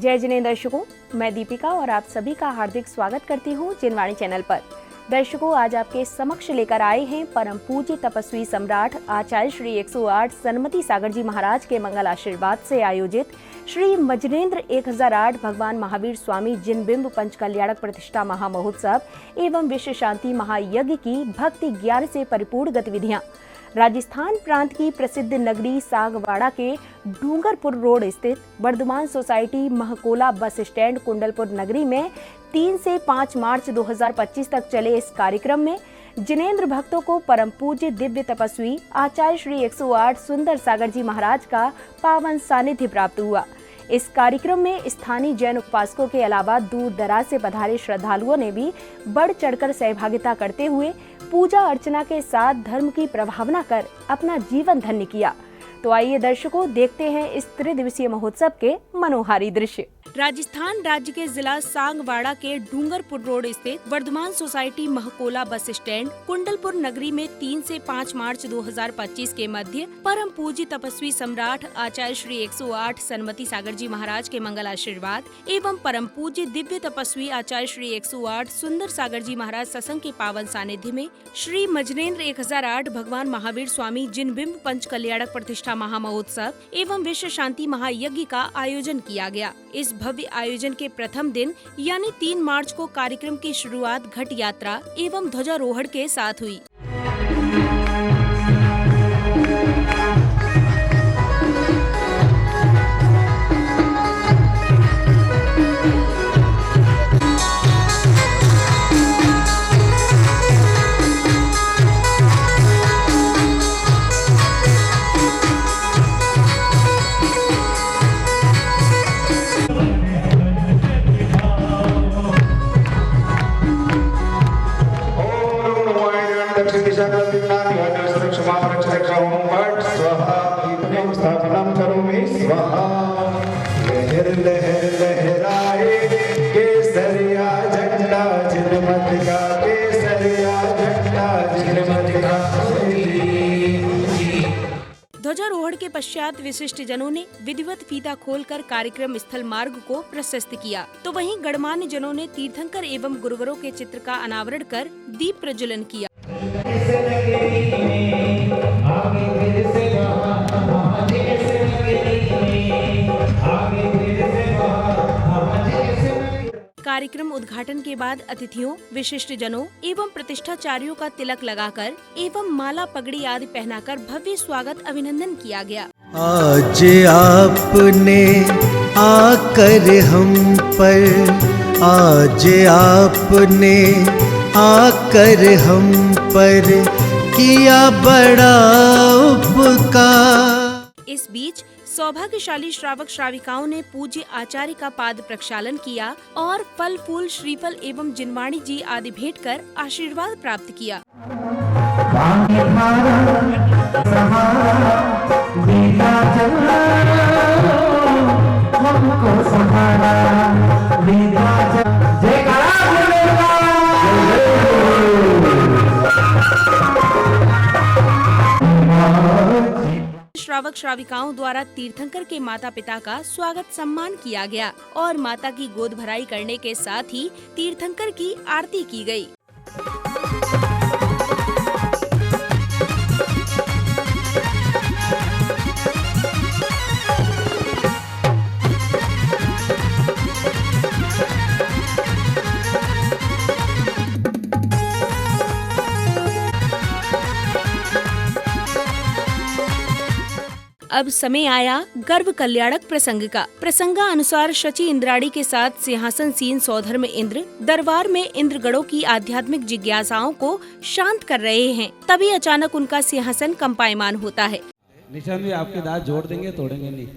जय जिनेंद्र दर्शकों, मैं दीपिका और आप सभी का हार्दिक स्वागत करती हूँ जिनवाणी चैनल पर। दर्शकों, आज आपके समक्ष लेकर आए हैं परम पूज्य तपस्वी सम्राट आचार्य श्री 108 सन्मति सागर जी महाराज के मंगल आशीर्वाद से आयोजित श्री मजनेन्द्र 1008 भगवान महावीर स्वामी जिनबिंब पंच कल्याणक प्रतिष्ठा महामहोत्सव एवं विश्व शांति महायज्ञ की भक्ति ज्ञान से परिपूर्ण गतिविधियां। राजस्थान प्रांत की प्रसिद्ध नगरी सागवाड़ा के डूंगरपुर रोड स्थित Varthaman society महकोला bus stand Kundalpur नगरी में 3 से 5 मार्च 2025 तक चले इस कार्यक्रम में जिनेंद्र भक्तों को परम पूज्य दिव्य तपस्वी आचार्य श्री 108 सुंदर सागर जी महाराज का पावन सानिध्य प्राप्त हुआ। इस कार्यक्रम में स्थानीय जैन उपासकों के अलावा दूर दराज से पधारे श्रद्धालुओं ने भी बढ़ चढ़कर सहभागिता करते हुए पूजा अर्चना के साथ धर्म की प्रभावना कर अपना जीवन धन्य किया। तो आइए दर्शकों, देखते हैं इस त्रिदिवसीय महोत्सव के मनोहारी दृश्य। राजस्थान राज्य के जिला सांगवाड़ा के डूंगरपुर रोड स्थित Varthaman society महकोला bus stand Kundalpur नगरी में 3 से 5 मार्च 2025 के मध्य परम पूज्य तपस्वी सम्राट आचार्य श्री 108 सन्मति सागर जी महाराज के मंगल आशीर्वाद एवं परम पूज्य दिव्य तपस्वी आचार्य श्री 108 सुंदर सागर जी महाराज सत्संग के पावन सानिध्य में श्री मजनेन्द्र 1008 भगवान महावीर स्वामी जिनबिंब पंच कल्याणक प्रतिष्ठा महामहोत्सव एवं विश्व शांति महायज्ञ का आयोजन किया गया। इस भव्य आयोजन के प्रथम दिन यानी 3 मार्च को कार्यक्रम की शुरुआत घट यात्रा एवं ध्वजारोहण के साथ हुई। स्थापनम करोमि स्वाहा। लहर लहर लहराए केसरिया झंडा जिनमत का, केसरिया झंडा जिनमत का। ध्वजारोहण के पश्चात विशिष्ट जनों ने विधिवत फीता खोलकर कार्यक्रम स्थल मार्ग को प्रशस्त किया, तो वहीं गणमान्य जनों ने तीर्थंकर एवं गुरुवरों के चित्र का अनावरण कर दीप प्रज्वलन किया। कार्यक्रम उद्घाटन के बाद अतिथियों, विशिष्ट जनों एवं प्रतिष्ठाचार्यों का तिलक लगाकर एवं माला पगड़ी आदि पहनाकर भव्य स्वागत अभिनंदन किया गया। आज आपने आकर हम पर, आज आपने आकर हम पर किया बड़ा उपकार। इस बीच सौभाग्यशाली श्रावक श्राविकाओं ने पूज्य आचार्य का पाद प्रक्षालन किया और फल फूल श्रीफल एवं जिनवाणी जी आदि भेंट कर आशीर्वाद प्राप्त किया। श्रावक श्राविकाओं द्वारा तीर्थंकर के माता पिता का स्वागत सम्मान किया गया और माता की गोद भराई करने के साथ ही तीर्थंकर की आरती की गई। अब समय आया गर्भ कल्याणक प्रसंग का। प्रसंगानुसार शची इंद्राणी के साथ सिंहासन सीन सौधर में इंद्र दरबार में इंद्रगणों की आध्यात्मिक जिज्ञासाओं को शांत कर रहे हैं। तभी अचानक उनका सिंहासन कंपायमान होता है। निशान भी आपके दांत जोड़ देंगे, तोड़ेंगे नहीं।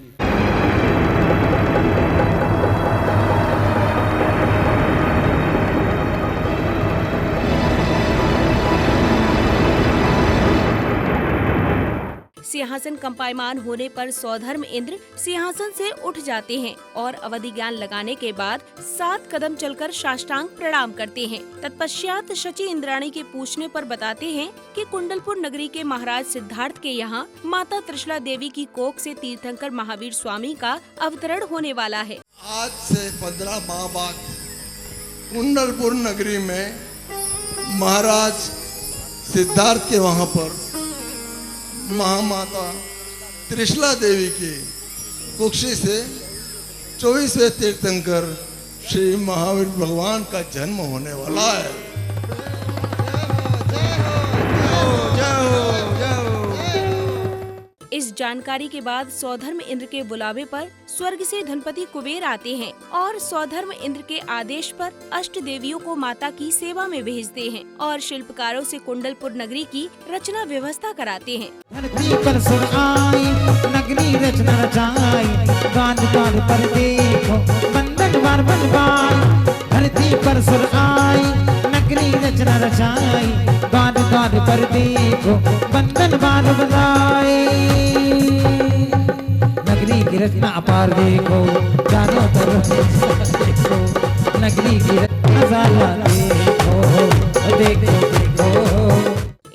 सिंहासन कंपायमान होने पर सौधर्म इंद्र सिंहासन से उठ जाते हैं और अवधि ज्ञान लगाने के बाद 7 कदम चलकर साष्टांग प्रणाम करते हैं। तत्पश्चात शची इंद्राणी के पूछने पर बताते हैं कि कुंडलपुर नगरी के महाराज सिद्धार्थ के यहाँ माता त्रिशला देवी की कोख से तीर्थंकर महावीर स्वामी का अवतरण होने वाला है। आज से 15 माह बाद कुंडलपुर नगरी में महाराज सिद्धार्थ के वहाँ पर महामाता त्रिशला देवी की कुक्षी से 24वें तीर्थंकर श्री महावीर भगवान का जन्म होने वाला है। इस जानकारी के बाद सौधर्म इंद्र के बुलावे पर स्वर्ग से धनपति कुबेर आते हैं और सौधर्म इंद्र के आदेश पर अष्ट देवियों को माता की सेवा में भेजते हैं और शिल्पकारों से कुंडलपुर नगरी की रचना व्यवस्था कराते हैं। धरती पर सुर आई, नगरी रचना रचाई, गांध गांध पर देखो बंधन बार बनवाई। धरती पर सुर आई, नगरी रचना रचाई, गांध गांध पर देखो बंधन बार बनाई। नगरी की रचना अपार देखो, चारों तरफ देखो, नगरी की रचना देखो, देखो देखो।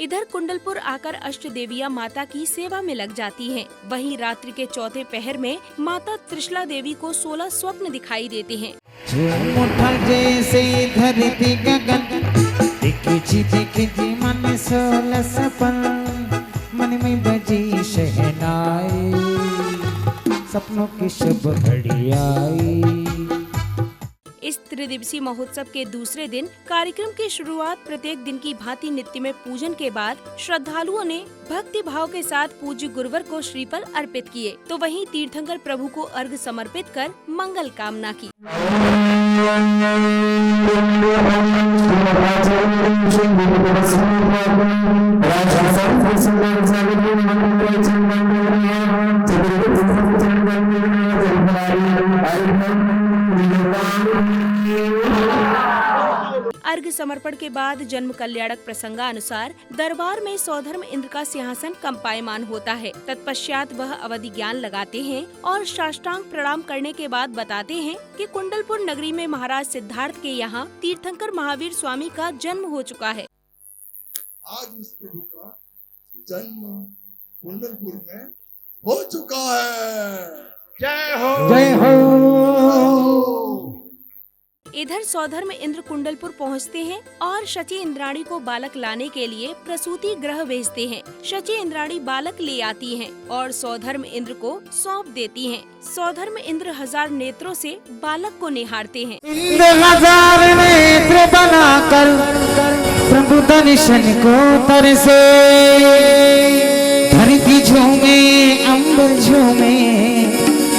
इधर कुंडलपुर आकर अष्ट देवियां माता की सेवा में लग जाती हैं। वहीं रात्रि के चौथे पहर में माता त्रिशला देवी को 16 स्वप्न दिखाई देते हैं। मुठा जैसे धरती गगन, दिखी मन 16 सपन, मन में बजी शहनाई, सपनों की शुभ घड़ी आई। इस त्रिदिवसीय महोत्सव के दूसरे दिन कार्यक्रम की शुरुआत प्रत्येक दिन की भांति नित्य में पूजन के बाद श्रद्धालुओं ने भक्ति भाव के साथ पूज्य गुरुवर को श्रीफल अर्पित किए, तो वहीं तीर्थंकर प्रभु को अर्घ समर्पित कर मंगल कामना की। अर्घ समर्पण के बाद जन्म कल्याणक प्रसंगानुसार दरबार में सौधर्म इंद्र का सिंहासन कंपायमान होता है। तत्पश्चात वह अवधि ज्ञान लगाते हैं और साष्टांग प्रणाम करने के बाद बताते हैं कि कुंडलपुर नगरी में महाराज सिद्धार्थ के यहाँ तीर्थंकर महावीर स्वामी का जन्म हो चुका है। आज इस प्रभु का जन्म कुंडलपुर में हो चुका है। जय हो, जय हो। इधर सौधर्म इंद्र कुंडलपुर पहुंचते हैं और शची इंद्राणी को बालक लाने के लिए प्रसूति गृह भेजते हैं। शची इंद्राणी बालक ले आती हैं और सौधर्म इंद्र को सौंप देती हैं। सौधर्म इंद्र 1000 नेत्रों से बालक को निहारते हैं। 1000 नेत्र बनाकर प्रभु दर्शन को तरसे, धरती झूमे अंबर झूमे,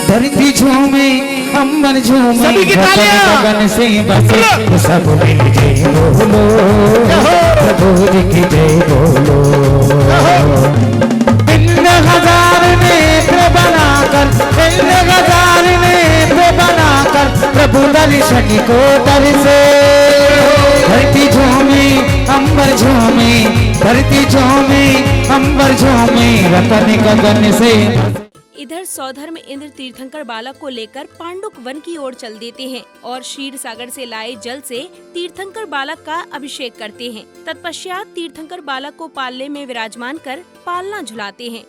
धरती झूमे अंबर झूमे, गगन से बसे सब मिल जय बोलो, प्रभु जी की जय बोलो। 1000 नेत्र बनाकर, 1000 नेत्र बनाकर प्रभु दर्शन को तरसे, धरती झूमे अंबर झूमे, धरती झूमे अंबर झूमे, रतन गगन से। इधर सौधर्म इंद्र तीर्थंकर बालक को लेकर पांडुक वन की ओर चल देते हैं और क्षीर सागर से लाए जल से तीर्थंकर बालक का अभिषेक करते हैं। तत्पश्चात तीर्थंकर बालक को पालने में विराजमान कर पालना झुलाते हैं।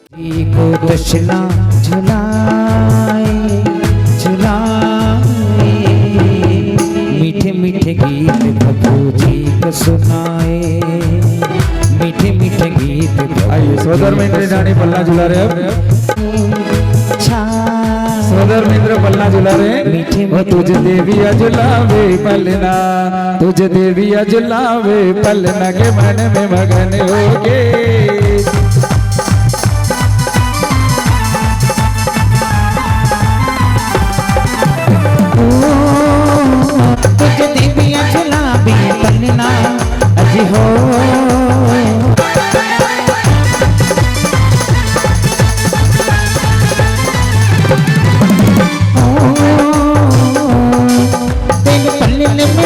दक्षिणा झुलाए झुलाए, मीठे मीठे गीत प्रभु जी को सुनाए, मीठे मीठे गीत। आइए सौधर्म इंद्र रानी पल्ला झुला रहे अब। सौधर्म इंद्र पल्ला झुला रहे। वो तुझ देविया झुलावे पलना, तुझ देविया झुलावे पलना के मन में मगन होगे। तुझ देविया झुलावे पलना अजी हो,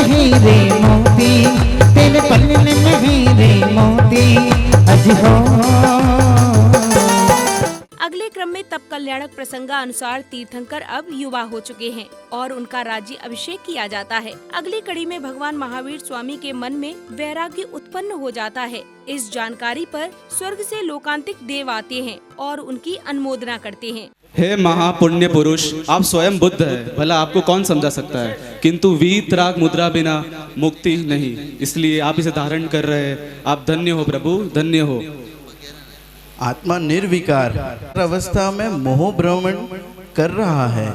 हीरे मोती, तेरे पल्ले में हीरे मोती अज हो। कल्याणक प्रसंगानुसार तीर्थंकर अब युवा हो चुके हैं और उनका राज्य अभिषेक किया जाता है। अगली कड़ी में भगवान महावीर स्वामी के मन में वैराग्य उत्पन्न हो जाता है। इस जानकारी पर स्वर्ग से लोकांतिक देव आते हैं और उनकी अनुमोदना करते हैं। हे महापुण्य पुरुष, आप स्वयं बुद्ध है, भला आपको कौन समझा सकता है, किंतु वीतराग मुद्रा बिना मुक्ति नहीं, इसलिए आप इसे धारण कर रहे हैं। आप धन्य हो प्रभु, धन्य हो। आत्मा निर्विकार अवस्था में मोह भ्रमण कर रहा है,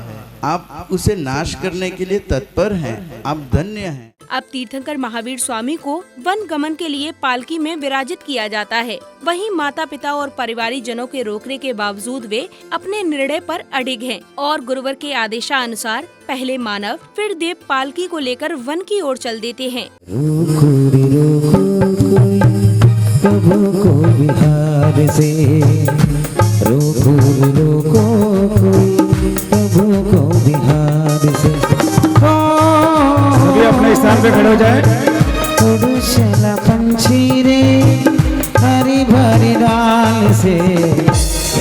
आप उसे नाश करने के लिए तत्पर हैं, आप धन्य हैं। अब तीर्थंकर महावीर स्वामी को वन गमन के लिए पालकी में विराजित किया जाता है। वहीं माता पिता और परिवारी जनों के रोकने के बावजूद वे अपने निर्णय पर अडिग हैं और गुरुवर के आदेशानुसार पहले मानव फिर देव पालकी को लेकर वन की ओर चल देते हैं। प्रभु को बिहार से रोको रोको कोई, प्रभु को बिहार से। सभी अपने स्थान पे खड़े हो जाए। उड़ूशला पंछी रे हरी भरी डाल से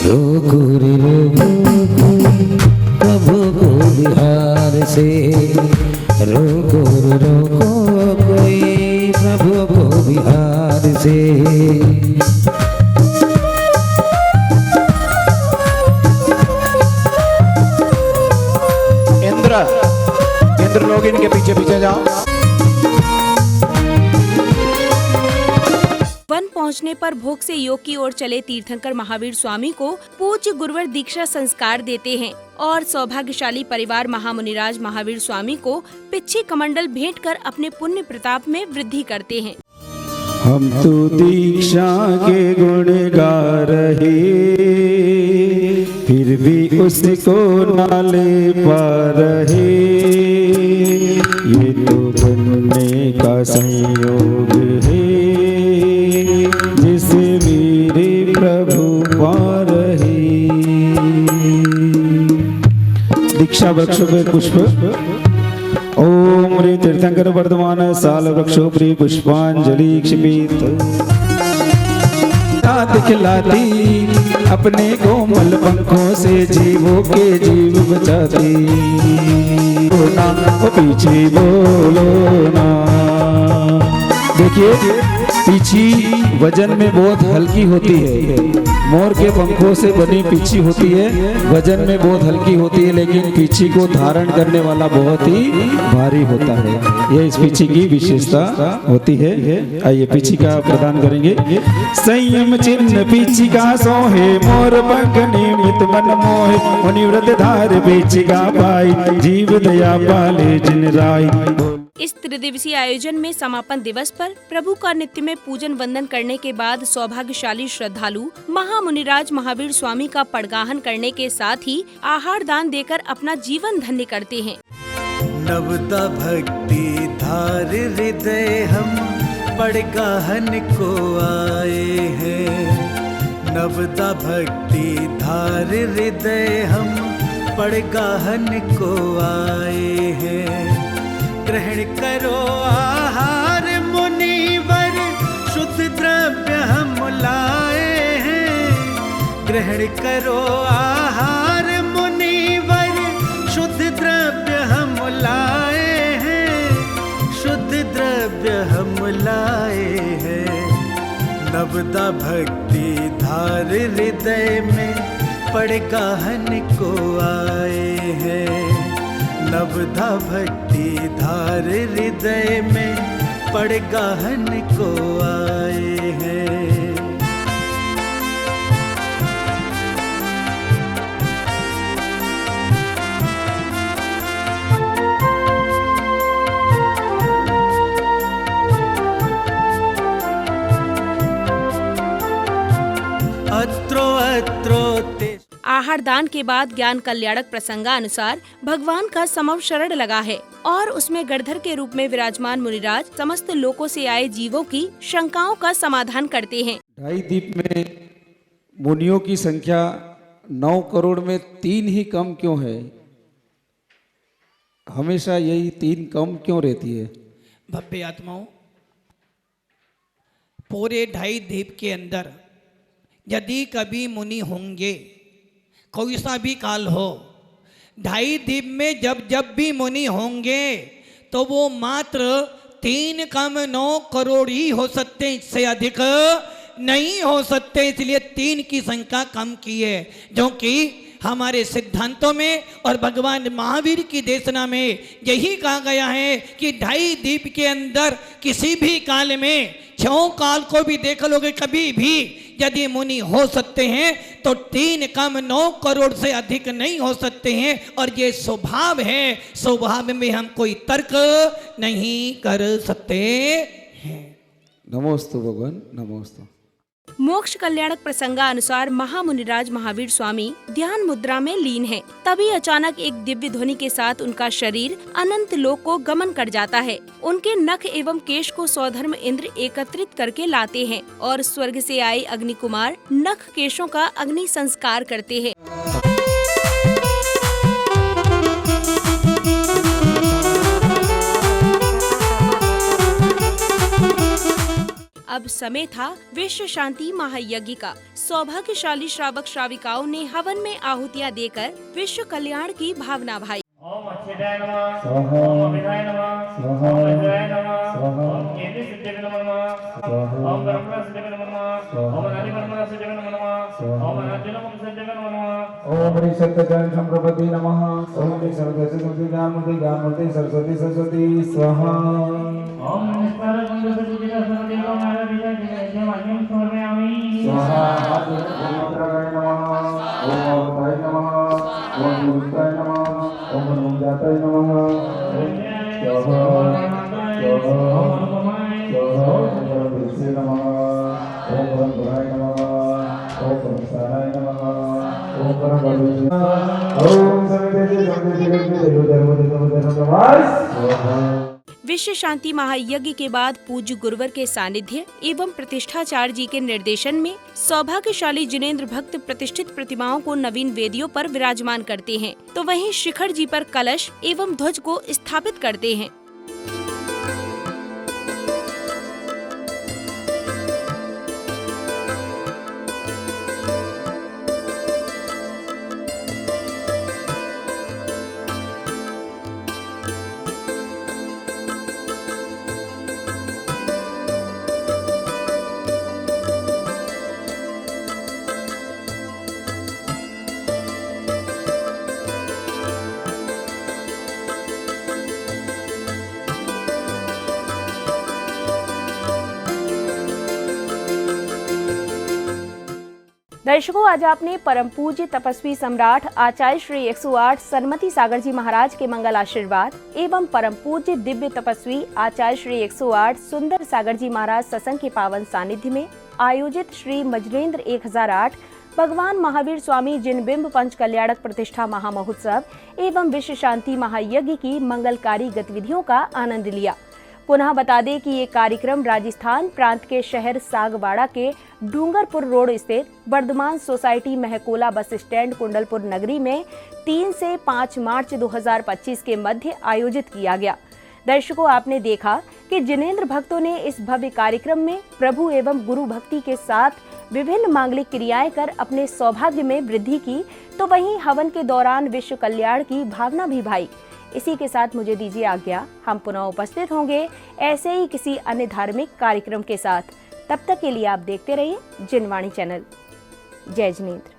रोको रे रोको कोई, प्रभु को बिहार से रोको रे रोको कोई, प्रभु को बिहार से। इंद्र लोग इनके पीछे पीछे जाओ। वन पहुंचने पर भोग से योग की ओर चले तीर्थंकर महावीर स्वामी को पूज्य गुरुवर दीक्षा संस्कार देते हैं और सौभाग्यशाली परिवार महामुनिराज महावीर स्वामी को पिच्छी कमंडल भेंट कर अपने पुण्य प्रताप में वृद्धि करते हैं। हम तो दीक्षा के गुण गा रहे, फिर भी उसको नाले पा रहे। ये तो बनने का संयोग है, जिसे मेरे प्रभु पा रहे। दीक्षा वृक्ष पे पुष्प। ओम रे तीर्थंकर वर्धमान साल वृक्षोपरि पुष्पांजलि क्षिपित। दिखलाती अपने कोमल पंखों से जीवों के जीव बचाती। ना वो पीछे बोलो ना। देखिए पीछी वजन में बहुत हल्की होती है। मोर के पंखों से बनी पीछी होती है, वजन में बहुत हल्की होती है, लेकिन पीछी को धारण करने वाला बहुत ही भारी होता है। ये इस पीछी की विशेषता होती है। आइए पीछी का प्रदान करेंगे। संयम चिन्ह पीछी का सोहे, मोर पंख निमित मन मोहे। मुनिव्रत धार पीछी का पाई, जीव दया पाले जिन राई। इस त्रिदिवसीय आयोजन में समापन दिवस पर प्रभु का नित्य में पूजन वंदन करने के बाद सौभाग्यशाली श्रद्धालु महामुनिराज महावीर स्वामी का पड़गाहन करने के साथ ही आहार दान देकर अपना जीवन धन्य करते हैं। नवदा भक्ति धार हृदय हम पड़गाहन को आए हैं। नवदा भक्ति धार हृदय हम पड़गाहन को आए हैं। ग्रहण करो आहार मुनिवर, शुद्ध द्रव्य हम लाए हैं। ग्रहण करो आहार मुनिवर, शुद्ध द्रव्य हम लाए हैं। शुद्ध द्रव्य हम लाए हैं। नवदा भक्ति धार हृदय में पड़गाहन को आए हैं। नवदा भक्ति धार हृदय में पड़गाहन को आए हैं। अत्रो अत्रो ते। आहार दान के बाद ज्ञान कल्याणक प्रसंगानुसार भगवान का समव शरण लगा है और उसमें गणधर के रूप में विराजमान मुनिराज समस्त लोकों से आए जीवों की शंकाओं का समाधान करते हैं। ढाई दीप में मुनियों की संख्या 9 करोड़ में 3 ही कम क्यों है? हमेशा यही 3 कम क्यों रहती है? भव्य आत्माओं, पूरे 2.5 द्वीप के अंदर यदि कभी मुनि होंगे, कोई सा भी काल हो, 2.5 दीप में जब जब भी मुनि होंगे तो वो मात्र 3 कम 9 करोड़ ही हो सकते, इससे अधिक नहीं हो सकते। इसलिए 3 की संख्या कम की है, जो कि हमारे सिद्धांतों में और भगवान महावीर की देशना में यही कहा गया है कि 2.5 दीप के अंदर किसी भी काल में 6 काल को भी देख लोगे, कभी भी यदि मुनि हो सकते हैं तो 3 कम 9 करोड़ से अधिक नहीं हो सकते हैं। और ये स्वभाव है, स्वभाव में हम कोई तर्क नहीं कर सकते हैं। नमोस्तु भगवान, नमोस्तु। मोक्ष कल्याणक प्रसंगानुसार महामुनिराज महावीर स्वामी ध्यान मुद्रा में लीन हैं। तभी अचानक एक दिव्य ध्वनि के साथ उनका शरीर अनंत लोक को गमन कर जाता है। उनके नख एवं केश को स्वधर्म इंद्र एकत्रित करके लाते हैं और स्वर्ग से आए अग्नि कुमार नख केशों का अग्नि संस्कार करते हैं। अब समय था विश्व शांति महायज्ञ का। सौभाग्यशाली श्रावक श्राविकाओं ने हवन में आहुतियां देकर विश्व कल्याण की भावना भाई। ओम अच्छेदाय नमः, ओम अभिधाय नमः, ओम अजयाय नमः, ओम केंद्र सिद्धि नमः, ओम ब्रह्म सिद्धि नमः, ओम अनादि ब्रह्म सिद्धि नमः, ओम अनादि ब्रह्म सिद्धि नमः, ओम ऋषभजन संप्रपति नमः। ओम सर्वदेव ज्ञानमूर्ति ज्ञानमूर्ति सरस्वती सरस्वती स्वाहा। ओम निस्तार बंद सिद्धि सरस्वती ओम आराधि जय माध्यम समर्पयामि स्वाहा। मंत्रगाय नमः। ओम अवताय नमः। ओम गुरुताय नमः। ओम अनुजाताय नमः। स्वाहा स्वाहा स्वाहा। ओम विष्णु नमः। ओम परमपुराय नमः। ओम परमसाराय नमः। ओम परमबलि ओम समिति स्वाहा। विश्व शांति महायज्ञ के बाद पूज्य गुरुवर के सानिध्य एवं प्रतिष्ठाचार्य जी के निर्देशन में सौभाग्यशाली जिनेंद्र भक्त प्रतिष्ठित प्रतिमाओं को नवीन वेदियों पर विराजमान करते हैं, तो वहीं शिखर जी पर कलश एवं ध्वज को स्थापित करते हैं। दर्शकों, आज आपने परम पूज्य तपस्वी सम्राट आचार्य श्री 108 सन्मति सागर जी महाराज के मंगल आशीर्वाद एवं परम पूज्य दिव्य तपस्वी आचार्य श्री 108 सुंदर सागर जी महाराज सत्संग के पावन सानिध्य में आयोजित श्री मजरेंद्र 1008 भगवान महावीर स्वामी जिनबिंब पंच कल्याणक प्रतिष्ठा महामहोत्सव एवं विश्व शांति महायज्ञ की मंगलकारी गतिविधियों का आनंद लिया। पुनः बता दें कि ये कार्यक्रम राजस्थान प्रांत के शहर सागवाड़ा के डूंगरपुर रोड स्थित Varthaman society महकोला bus stand Kundalpur नगरी में 3 से 5 मार्च 2025 के मध्य आयोजित किया गया। दर्शकों, आपने देखा कि जिनेंद्र भक्तों ने इस भव्य कार्यक्रम में प्रभु एवं गुरु भक्ति के साथ विभिन्न मांगलिक क्रियाएं कर अपने सौभाग्य में वृद्धि की, तो वहीं हवन के दौरान विश्व कल्याण की भावना भी भाई। इसी के साथ मुझे दीजिए आज्ञा। हम पुनः उपस्थित होंगे ऐसे ही किसी अन्य धार्मिक कार्यक्रम के साथ। तब तक के लिए आप देखते रहिए जिनवाणी चैनल। जय जिनेंद्र।